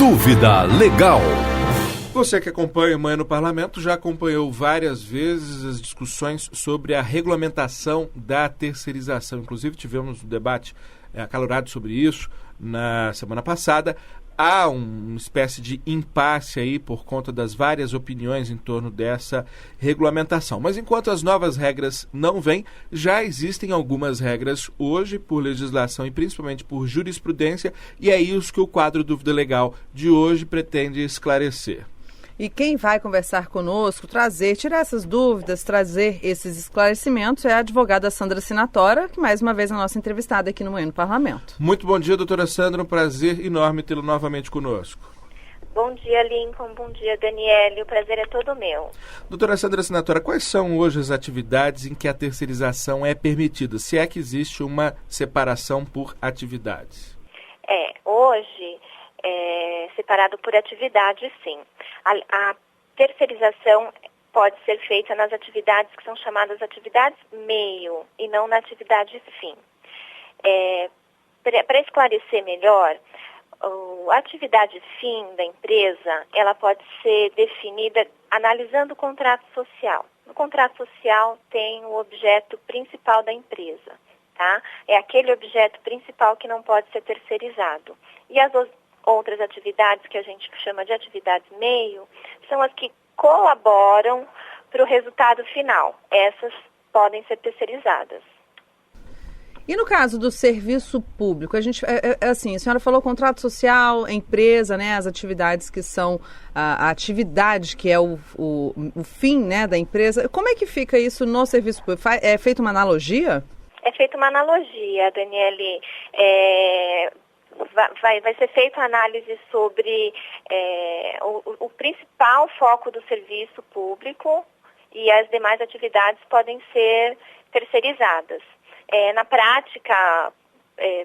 Dúvida Legal. Você que acompanha o Manhã no Parlamento já acompanhou várias vezes as discussões sobre a regulamentação da terceirização. Inclusive tivemos um debate acalorado sobre isso na semana passada. Há uma espécie de impasse aí por conta das várias opiniões em torno dessa regulamentação. Mas enquanto as novas regras não vêm, já existem algumas regras hoje por legislação e principalmente por jurisprudência, e é isso que o quadro Dúvida Legal de hoje pretende esclarecer. E quem vai conversar conosco, tirar essas dúvidas, trazer esses esclarecimentos é a advogada Sandra Sinatora, que mais uma vez é a nossa entrevistada aqui no Manhã no Parlamento. Muito bom dia, doutora Sandra, um prazer enorme tê-lo novamente conosco. Bom dia, Lincoln, bom dia, Daniele, o prazer é todo meu. Doutora Sandra Sinatora, quais são hoje as atividades em que a terceirização é permitida, se é que existe uma separação por atividades? Hoje é separado por atividade, sim. A terceirização pode ser feita nas atividades que são chamadas atividades meio e não na atividade fim. Para esclarecer melhor, a atividade fim da empresa, ela pode ser definida analisando o contrato social. No contrato social tem o objeto principal da empresa, tá? É aquele objeto principal que não pode ser terceirizado. E as outras atividades que a gente chama de atividades meio são as que colaboram para o resultado final. Essas podem ser terceirizadas. E no caso do serviço público, a senhora falou contrato social, empresa, né, as atividades que são a atividade que é o fim, né, da empresa. Como é que fica isso no serviço público? É feita uma analogia? É feita uma analogia, Daniele. Vai ser feita análise sobre o principal foco do serviço público e as demais atividades podem ser terceirizadas. Na prática,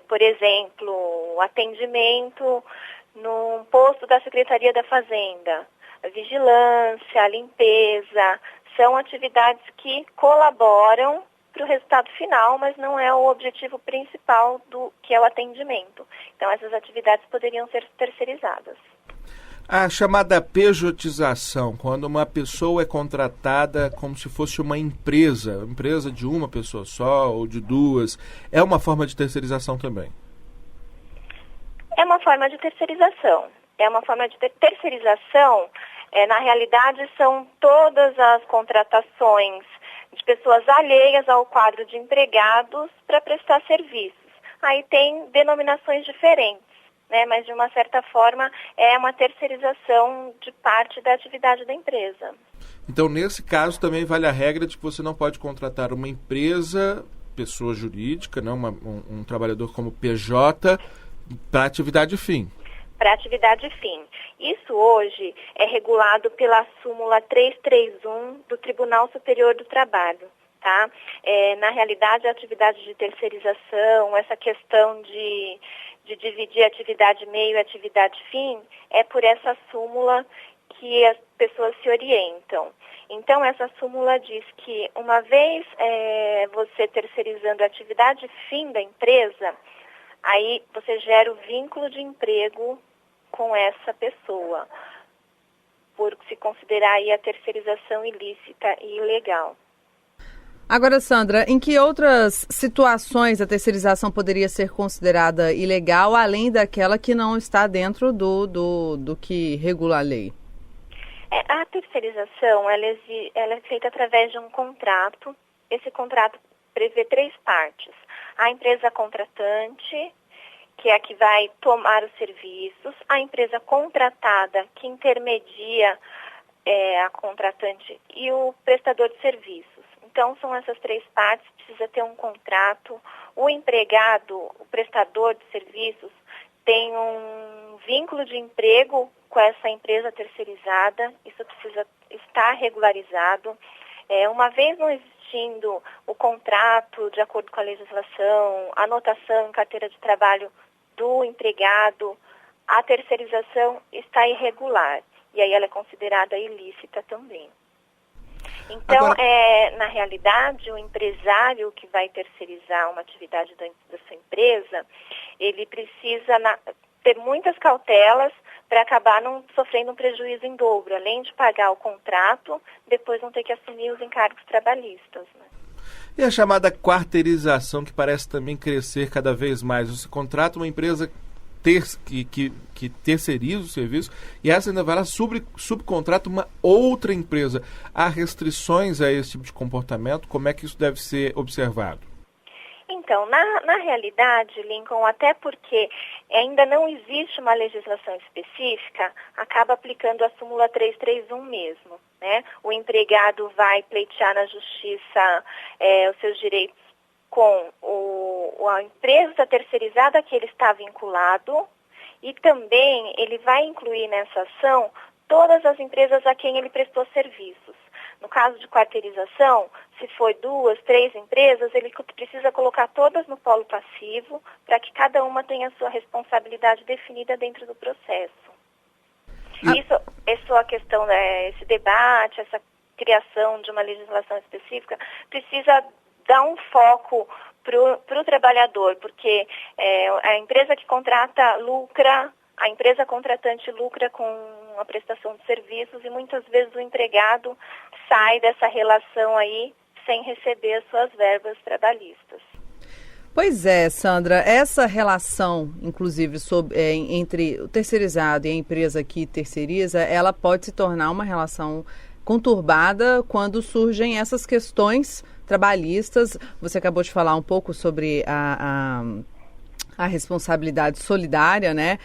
por exemplo, atendimento no posto da Secretaria da Fazenda, a vigilância, a limpeza, são atividades que colaboram para o resultado final, mas não é o objetivo principal que é o atendimento. Então, essas atividades poderiam ser terceirizadas. A chamada pejotização, quando uma pessoa é contratada como se fosse uma empresa de uma pessoa só ou de duas, é uma forma de terceirização também? É uma forma de terceirização. Na realidade, são todas as contratações de pessoas alheias ao quadro de empregados para prestar serviços. Aí tem denominações diferentes, né? Mas de uma certa forma é uma terceirização de parte da atividade da empresa. Então, nesse caso, também vale a regra de que você não pode contratar uma empresa, pessoa jurídica, né? um trabalhador como PJ, para atividade fim. Para atividade fim. Isso hoje é regulado pela súmula 331 do Tribunal Superior do Trabalho, tá? Na realidade, a atividade de terceirização, essa questão de dividir atividade meio e atividade fim, é por essa súmula que as pessoas se orientam. Então, essa súmula diz que uma vez você terceirizando a atividade fim da empresa, aí você gera o vínculo de emprego com essa pessoa, por se considerar aí a terceirização ilícita e ilegal. Agora, Sandra, em que outras situações a terceirização poderia ser considerada ilegal, além daquela que não está dentro do que regula a lei? A terceirização ela é feita através de um contrato. Esse contrato prevê 3 partes. A empresa contratante, que é a que vai tomar os serviços, a empresa contratada, que intermedia a contratante, e o prestador de serviços. Então, são essas 3 partes, precisa ter um contrato. O empregado, o prestador de serviços, tem um vínculo de emprego com essa empresa terceirizada, isso precisa estar regularizado. Uma vez não existindo o contrato de acordo com a legislação, anotação em carteira de trabalho do empregado, a terceirização está irregular e aí ela é considerada ilícita também. Então, na realidade, o empresário que vai terceirizar uma atividade da sua empresa, ele precisa ter muitas cautelas para acabar não sofrendo um prejuízo em dobro, além de pagar o contrato, depois vão ter que assumir os encargos trabalhistas, né? E a chamada quarteirização, que parece também crescer cada vez mais. Você contrata uma empresa que terceiriza o serviço e essa ainda vai lá subcontrata uma outra empresa. Há restrições a esse tipo de comportamento? Como é que isso deve ser observado? Então, na realidade, Lincoln, até porque ainda não existe uma legislação específica, acaba aplicando a súmula 331 mesmo, né? O empregado vai pleitear na justiça os seus direitos com a empresa terceirizada que ele está vinculado e também ele vai incluir nessa ação todas as empresas a quem ele prestou serviços. No caso de quarteirização, se for 2, 3 empresas, ele precisa colocar todas no polo passivo para que cada uma tenha a sua responsabilidade definida dentro do processo. Isso a questão, esse debate, essa criação de uma legislação específica, precisa dar um foco para o trabalhador, porque a empresa que contrata lucra, a empresa contratante lucra com a prestação de serviços e muitas vezes o empregado sai dessa relação aí sem receber as suas verbas trabalhistas. Pois é, Sandra, essa relação, inclusive, entre o terceirizado e a empresa que terceiriza, ela pode se tornar uma relação conturbada quando surgem essas questões trabalhistas. Você acabou de falar um pouco sobre a responsabilidade solidária, né?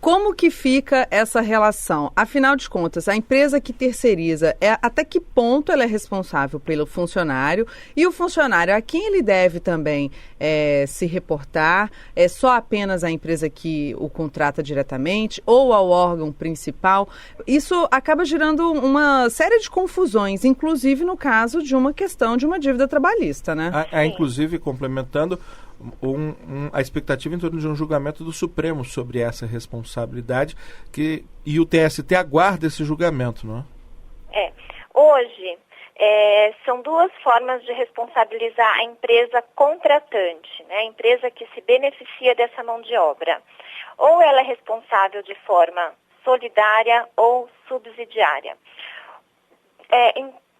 Como que fica essa relação? Afinal de contas, a empresa que terceiriza, até que ponto ela é responsável pelo funcionário e o funcionário a quem ele deve também se reportar? É só apenas a empresa que o contrata diretamente ou ao órgão principal? Isso acaba gerando uma série de confusões, inclusive no caso de uma questão de uma dívida trabalhista, né? Inclusive, complementando, a expectativa em torno de um julgamento do Supremo sobre essa responsabilidade e o TST aguarda esse julgamento, não é? Hoje, são duas formas de responsabilizar a empresa contratante, né? A empresa que se beneficia dessa mão de obra. Ou ela é responsável de forma solidária ou subsidiária.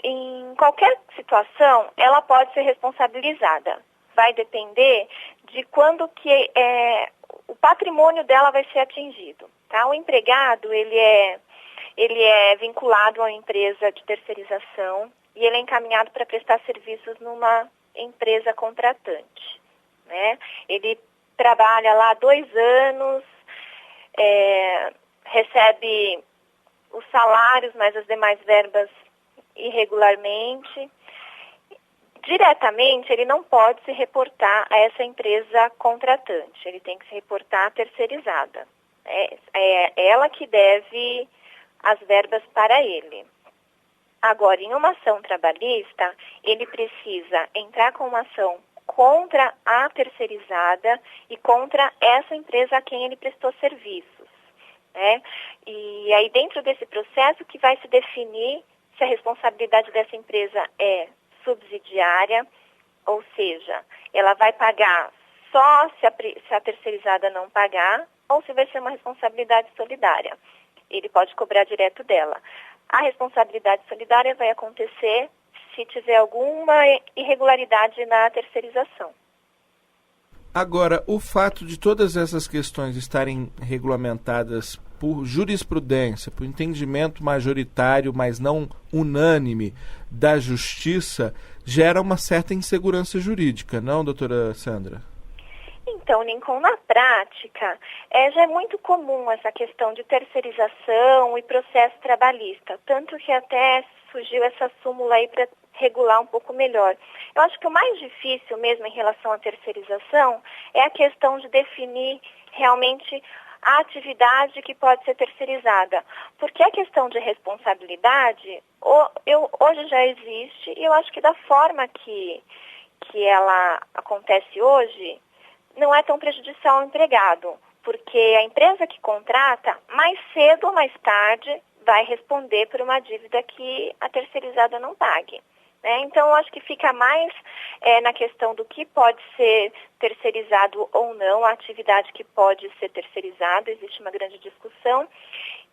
Em qualquer situação, ela pode ser responsabilizada. Vai depender de quando que o patrimônio dela vai ser atingido. Tá? O empregado, ele é vinculado a uma empresa de terceirização e ele é encaminhado para prestar serviços numa empresa contratante. Né? Ele trabalha lá 2 anos, recebe os salários, mais as demais verbas irregularmente. Diretamente, ele não pode se reportar a essa empresa contratante, ele tem que se reportar à terceirizada. É ela que deve as verbas para ele. Agora, em uma ação trabalhista, ele precisa entrar com uma ação contra a terceirizada e contra essa empresa a quem ele prestou serviços. Né? E aí, dentro desse processo, que vai se definir se a responsabilidade dessa empresa é subsidiária, ou seja, ela vai pagar só se a terceirizada não pagar, ou se vai ser uma responsabilidade solidária. Ele pode cobrar direto dela. A responsabilidade solidária vai acontecer se tiver alguma irregularidade na terceirização. Agora, o fato de todas essas questões estarem regulamentadas por jurisprudência, por entendimento majoritário, mas não unânime, da justiça, gera uma certa insegurança jurídica, não, doutora Sandra? Então, Lincoln, na prática, já é muito comum essa questão de terceirização e processo trabalhista, tanto que até surgiu essa súmula aí para regular um pouco melhor. Eu acho que o mais difícil mesmo em relação à terceirização é a questão de definir realmente a atividade que pode ser terceirizada. Porque a questão de responsabilidade hoje já existe e eu acho que da forma que ela acontece hoje não é tão prejudicial ao empregado. Porque a empresa que contrata, mais cedo ou mais tarde, vai responder por uma dívida que a terceirizada não pague. né? Então, eu acho que fica mais na questão do que pode ser terceirizado ou não, a atividade que pode ser terceirizada, existe uma grande discussão.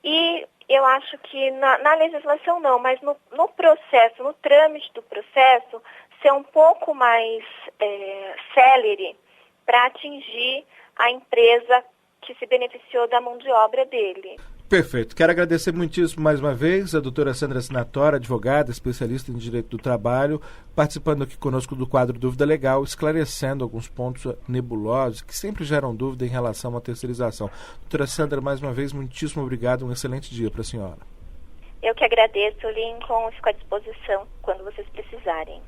E eu acho que na legislação não, mas no processo, no trâmite do processo, ser um pouco mais célere para atingir a empresa que se beneficiou da mão de obra dele. Perfeito. Quero agradecer muitíssimo mais uma vez a doutora Sandra Sinatori, advogada, especialista em Direito do Trabalho, participando aqui conosco do quadro Dúvida Legal, esclarecendo alguns pontos nebulosos que sempre geram dúvida em relação à terceirização. Doutora Sandra, mais uma vez, muitíssimo obrigado. Um excelente dia para a senhora. Eu que agradeço, Lincoln. Fico à disposição quando vocês precisarem.